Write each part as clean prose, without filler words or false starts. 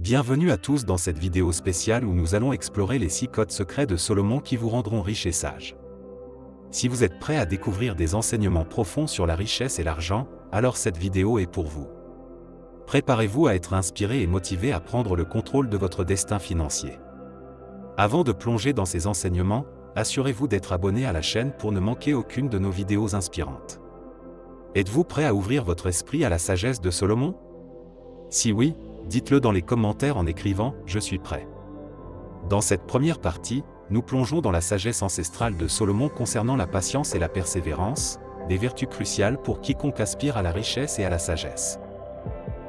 Bienvenue à tous dans cette vidéo spéciale où nous allons explorer les 6 codes secrets de Salomon qui vous rendront riches et sages. Si vous êtes prêt à découvrir des enseignements profonds sur la richesse et l'argent, alors cette vidéo est pour vous. Préparez-vous à être inspiré et motivé à prendre le contrôle de votre destin financier. Avant de plonger dans ces enseignements, assurez-vous d'être abonné à la chaîne pour ne manquer aucune de nos vidéos inspirantes. Êtes-vous prêt à ouvrir votre esprit à la sagesse de Salomon? Si oui, dites-le dans les commentaires en écrivant « Je suis prêt ». Dans cette première partie, nous plongeons dans la sagesse ancestrale de Salomon concernant la patience et la persévérance, des vertus cruciales pour quiconque aspire à la richesse et à la sagesse.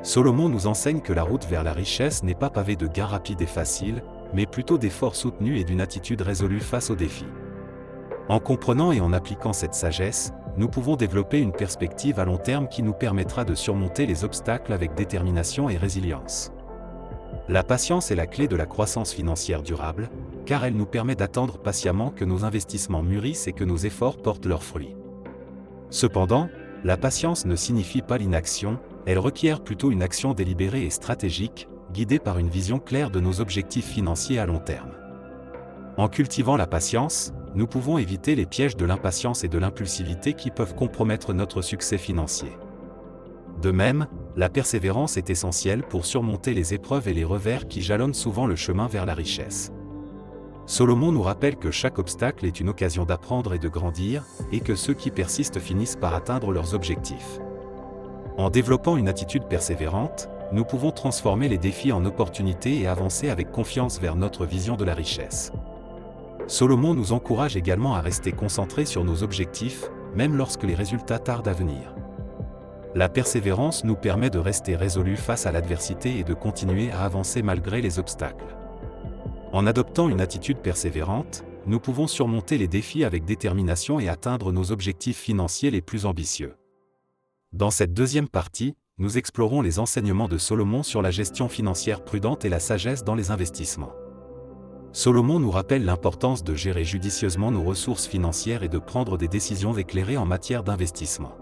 Salomon nous enseigne que la route vers la richesse n'est pas pavée de gains rapides et faciles, mais plutôt d'efforts soutenus et d'une attitude résolue face aux défis. En comprenant et en appliquant cette sagesse, nous pouvons développer une perspective à long terme qui nous permettra de surmonter les obstacles avec détermination et résilience. La patience est la clé de la croissance financière durable, car elle nous permet d'attendre patiemment que nos investissements mûrissent et que nos efforts portent leurs fruits. Cependant, la patience ne signifie pas l'inaction, elle requiert plutôt une action délibérée et stratégique, guidée par une vision claire de nos objectifs financiers à long terme. En cultivant la patience, nous pouvons éviter les pièges de l'impatience et de l'impulsivité qui peuvent compromettre notre succès financier. De même, la persévérance est essentielle pour surmonter les épreuves et les revers qui jalonnent souvent le chemin vers la richesse. Salomon nous rappelle que chaque obstacle est une occasion d'apprendre et de grandir, et que ceux qui persistent finissent par atteindre leurs objectifs. En développant une attitude persévérante, nous pouvons transformer les défis en opportunités et avancer avec confiance vers notre vision de la richesse. Salomon nous encourage également à rester concentrés sur nos objectifs, même lorsque les résultats tardent à venir. La persévérance nous permet de rester résolus face à l'adversité et de continuer à avancer malgré les obstacles. En adoptant une attitude persévérante, nous pouvons surmonter les défis avec détermination et atteindre nos objectifs financiers les plus ambitieux. Dans cette deuxième partie, nous explorons les enseignements de Salomon sur la gestion financière prudente et la sagesse dans les investissements. Salomon nous rappelle l'importance de gérer judicieusement nos ressources financières et de prendre des décisions éclairées en matière d'investissement.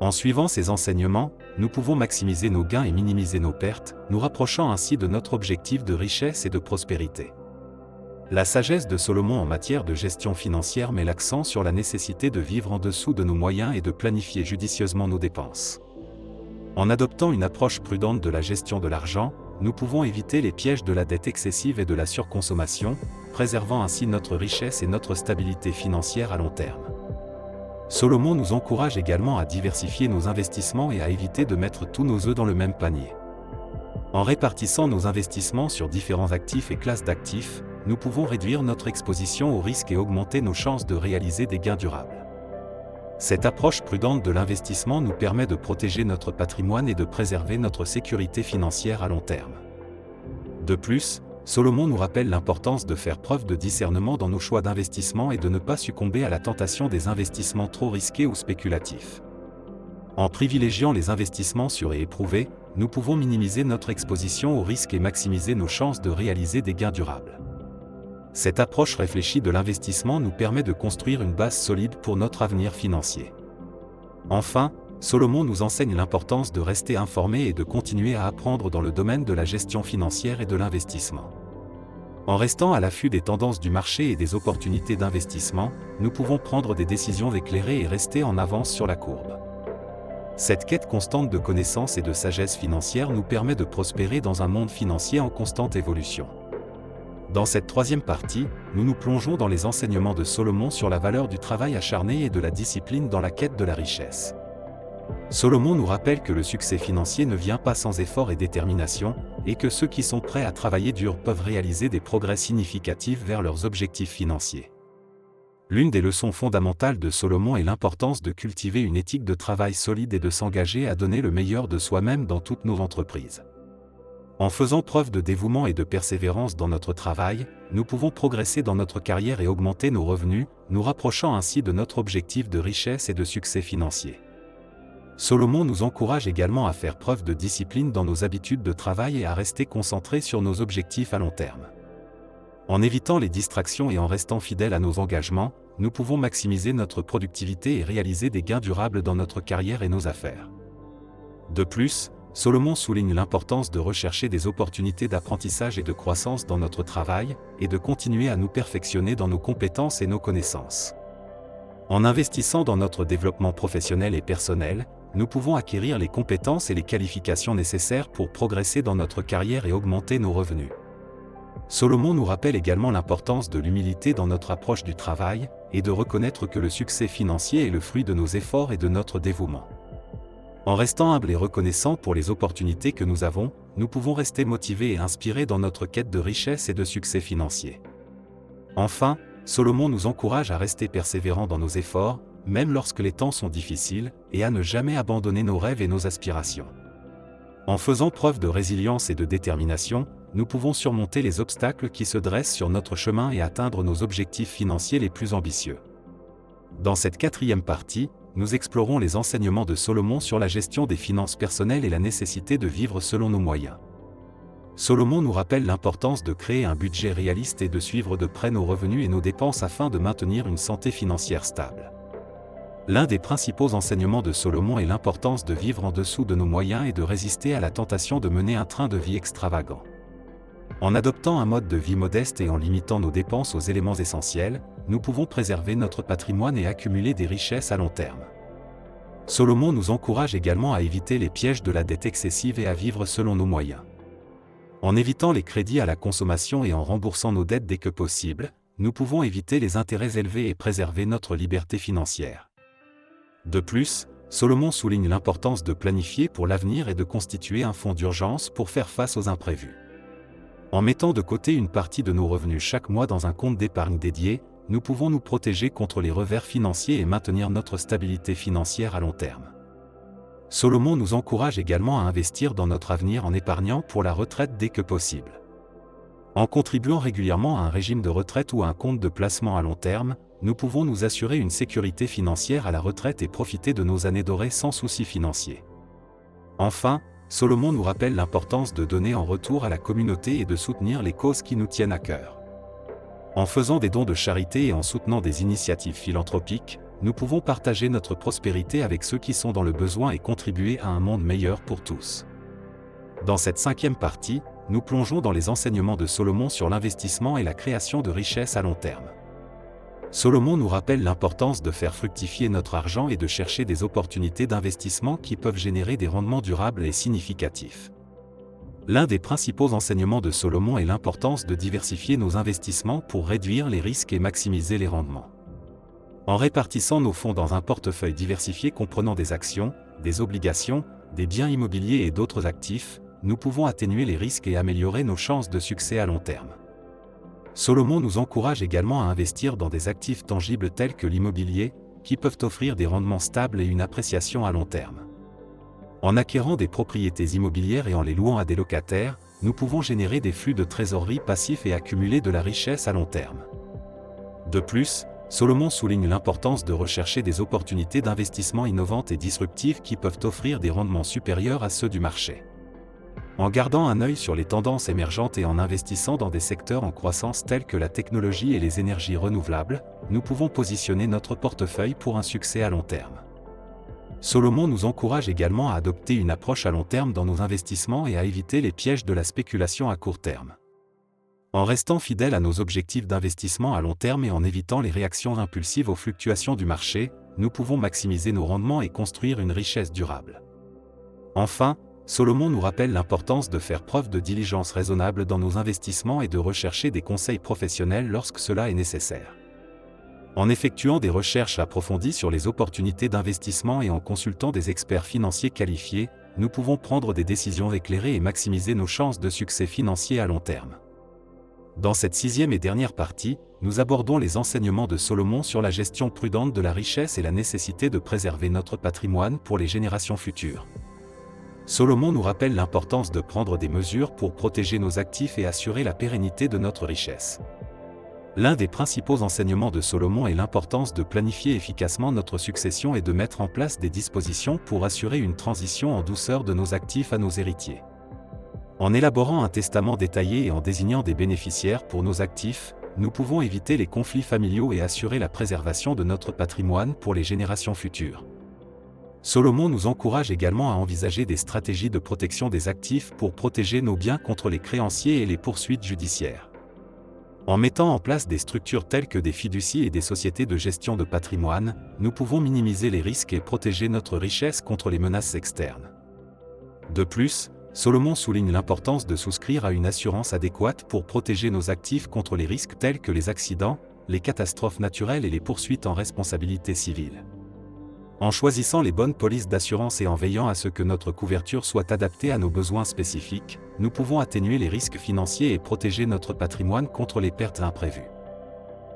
En suivant ces enseignements, nous pouvons maximiser nos gains et minimiser nos pertes, nous rapprochant ainsi de notre objectif de richesse et de prospérité. La sagesse de Salomon en matière de gestion financière met l'accent sur la nécessité de vivre en dessous de nos moyens et de planifier judicieusement nos dépenses. En adoptant une approche prudente de la gestion de l'argent, nous pouvons éviter les pièges de la dette excessive et de la surconsommation, préservant ainsi notre richesse et notre stabilité financière à long terme. Salomon nous encourage également à diversifier nos investissements et à éviter de mettre tous nos œufs dans le même panier. En répartissant nos investissements sur différents actifs et classes d'actifs, nous pouvons réduire notre exposition aux risques et augmenter nos chances de réaliser des gains durables. Cette approche prudente de l'investissement nous permet de protéger notre patrimoine et de préserver notre sécurité financière à long terme. De plus, Salomon nous rappelle l'importance de faire preuve de discernement dans nos choix d'investissement et de ne pas succomber à la tentation des investissements trop risqués ou spéculatifs. En privilégiant les investissements sûrs et éprouvés, nous pouvons minimiser notre exposition aux risques et maximiser nos chances de réaliser des gains durables. Cette approche réfléchie de l'investissement nous permet de construire une base solide pour notre avenir financier. Enfin, Salomon nous enseigne l'importance de rester informé et de continuer à apprendre dans le domaine de la gestion financière et de l'investissement. En restant à l'affût des tendances du marché et des opportunités d'investissement, nous pouvons prendre des décisions éclairées et rester en avance sur la courbe. Cette quête constante de connaissances et de sagesse financière nous permet de prospérer dans un monde financier en constante évolution. Dans cette troisième partie, nous nous plongeons dans les enseignements de Salomon sur la valeur du travail acharné et de la discipline dans la quête de la richesse. Salomon nous rappelle que le succès financier ne vient pas sans effort et détermination, et que ceux qui sont prêts à travailler dur peuvent réaliser des progrès significatifs vers leurs objectifs financiers. L'une des leçons fondamentales de Salomon est l'importance de cultiver une éthique de travail solide et de s'engager à donner le meilleur de soi-même dans toutes nos entreprises. En faisant preuve de dévouement et de persévérance dans notre travail, nous pouvons progresser dans notre carrière et augmenter nos revenus, nous rapprochant ainsi de notre objectif de richesse et de succès financier. Salomon nous encourage également à faire preuve de discipline dans nos habitudes de travail et à rester concentrés sur nos objectifs à long terme. En évitant les distractions et en restant fidèles à nos engagements, nous pouvons maximiser notre productivité et réaliser des gains durables dans notre carrière et nos affaires. De plus, Solomon souligne l'importance de rechercher des opportunités d'apprentissage et de croissance dans notre travail, et de continuer à nous perfectionner dans nos compétences et nos connaissances. En investissant dans notre développement professionnel et personnel, nous pouvons acquérir les compétences et les qualifications nécessaires pour progresser dans notre carrière et augmenter nos revenus. Solomon nous rappelle également l'importance de l'humilité dans notre approche du travail, et de reconnaître que le succès financier est le fruit de nos efforts et de notre dévouement. En restant humbles et reconnaissants pour les opportunités que nous avons, nous pouvons rester motivés et inspirés dans notre quête de richesse et de succès financier. Enfin, Solomon nous encourage à rester persévérants dans nos efforts, même lorsque les temps sont difficiles, et à ne jamais abandonner nos rêves et nos aspirations. En faisant preuve de résilience et de détermination, nous pouvons surmonter les obstacles qui se dressent sur notre chemin et atteindre nos objectifs financiers les plus ambitieux. Dans cette 4e partie, nous explorons les enseignements de Solomon sur la gestion des finances personnelles et la nécessité de vivre selon nos moyens. Solomon nous rappelle l'importance de créer un budget réaliste et de suivre de près nos revenus et nos dépenses afin de maintenir une santé financière stable. L'un des principaux enseignements de Solomon est l'importance de vivre en dessous de nos moyens et de résister à la tentation de mener un train de vie extravagant. En adoptant un mode de vie modeste et en limitant nos dépenses aux éléments essentiels, nous pouvons préserver notre patrimoine et accumuler des richesses à long terme. Solomon nous encourage également à éviter les pièges de la dette excessive et à vivre selon nos moyens. En évitant les crédits à la consommation et en remboursant nos dettes dès que possible, nous pouvons éviter les intérêts élevés et préserver notre liberté financière. De plus, Solomon souligne l'importance de planifier pour l'avenir et de constituer un fonds d'urgence pour faire face aux imprévus. En mettant de côté une partie de nos revenus chaque mois dans un compte d'épargne dédié, nous pouvons nous protéger contre les revers financiers et maintenir notre stabilité financière à long terme. Solomon nous encourage également à investir dans notre avenir en épargnant pour la retraite dès que possible. En contribuant régulièrement à un régime de retraite ou à un compte de placement à long terme, nous pouvons nous assurer une sécurité financière à la retraite et profiter de nos années dorées sans soucis financiers. Enfin, Solomon nous rappelle l'importance de donner en retour à la communauté et de soutenir les causes qui nous tiennent à cœur. En faisant des dons de charité et en soutenant des initiatives philanthropiques, nous pouvons partager notre prospérité avec ceux qui sont dans le besoin et contribuer à un monde meilleur pour tous. Dans cette 5e partie, nous plongeons dans les enseignements de Solomon sur l'investissement et la création de richesses à long terme. Solomon nous rappelle l'importance de faire fructifier notre argent et de chercher des opportunités d'investissement qui peuvent générer des rendements durables et significatifs. L'un des principaux enseignements de Solomon est l'importance de diversifier nos investissements pour réduire les risques et maximiser les rendements. En répartissant nos fonds dans un portefeuille diversifié comprenant des actions, des obligations, des biens immobiliers et d'autres actifs, nous pouvons atténuer les risques et améliorer nos chances de succès à long terme. Solomon nous encourage également à investir dans des actifs tangibles tels que l'immobilier, qui peuvent offrir des rendements stables et une appréciation à long terme. En acquérant des propriétés immobilières et en les louant à des locataires, nous pouvons générer des flux de trésorerie passifs et accumuler de la richesse à long terme. De plus, Solomon souligne l'importance de rechercher des opportunités d'investissement innovantes et disruptives qui peuvent offrir des rendements supérieurs à ceux du marché. En gardant un œil sur les tendances émergentes et en investissant dans des secteurs en croissance tels que la technologie et les énergies renouvelables, nous pouvons positionner notre portefeuille pour un succès à long terme. Solomon nous encourage également à adopter une approche à long terme dans nos investissements et à éviter les pièges de la spéculation à court terme. En restant fidèles à nos objectifs d'investissement à long terme et en évitant les réactions impulsives aux fluctuations du marché, nous pouvons maximiser nos rendements et construire une richesse durable. Enfin, Solomon nous rappelle l'importance de faire preuve de diligence raisonnable dans nos investissements et de rechercher des conseils professionnels lorsque cela est nécessaire. En effectuant des recherches approfondies sur les opportunités d'investissement et en consultant des experts financiers qualifiés, nous pouvons prendre des décisions éclairées et maximiser nos chances de succès financier à long terme. Dans cette 6e et dernière partie, nous abordons les enseignements de Solomon sur la gestion prudente de la richesse et la nécessité de préserver notre patrimoine pour les générations futures. Solomon nous rappelle l'importance de prendre des mesures pour protéger nos actifs et assurer la pérennité de notre richesse. L'un des principaux enseignements de Solomon est l'importance de planifier efficacement notre succession et de mettre en place des dispositions pour assurer une transition en douceur de nos actifs à nos héritiers. En élaborant un testament détaillé et en désignant des bénéficiaires pour nos actifs, nous pouvons éviter les conflits familiaux et assurer la préservation de notre patrimoine pour les générations futures. Solomon nous encourage également à envisager des stratégies de protection des actifs pour protéger nos biens contre les créanciers et les poursuites judiciaires. En mettant en place des structures telles que des fiducies et des sociétés de gestion de patrimoine, nous pouvons minimiser les risques et protéger notre richesse contre les menaces externes. De plus, Solomon souligne l'importance de souscrire à une assurance adéquate pour protéger nos actifs contre les risques tels que les accidents, les catastrophes naturelles et les poursuites en responsabilité civile. En choisissant les bonnes polices d'assurance et en veillant à ce que notre couverture soit adaptée à nos besoins spécifiques, nous pouvons atténuer les risques financiers et protéger notre patrimoine contre les pertes imprévues.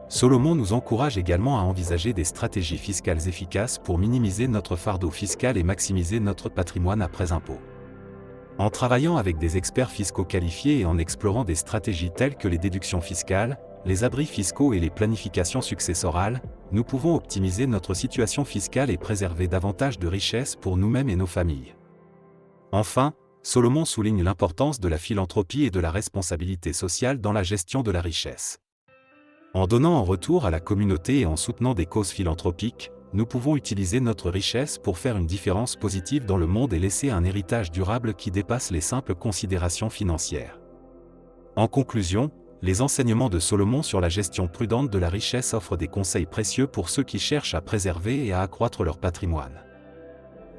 Solomon nous encourage également à envisager des stratégies fiscales efficaces pour minimiser notre fardeau fiscal et maximiser notre patrimoine après impôt. En travaillant avec des experts fiscaux qualifiés et en explorant des stratégies telles que les déductions fiscales, les abris fiscaux et les planifications successorales, nous pouvons optimiser notre situation fiscale et préserver davantage de richesses pour nous-mêmes et nos familles. Enfin, Solomon souligne l'importance de la philanthropie et de la responsabilité sociale dans la gestion de la richesse. En donnant en retour à la communauté et en soutenant des causes philanthropiques, nous pouvons utiliser notre richesse pour faire une différence positive dans le monde et laisser un héritage durable qui dépasse les simples considérations financières. En conclusion, les enseignements de Solomon sur la gestion prudente de la richesse offrent des conseils précieux pour ceux qui cherchent à préserver et à accroître leur patrimoine.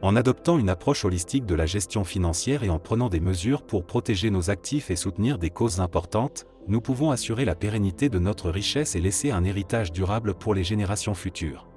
En adoptant une approche holistique de la gestion financière et en prenant des mesures pour protéger nos actifs et soutenir des causes importantes, nous pouvons assurer la pérennité de notre richesse et laisser un héritage durable pour les générations futures.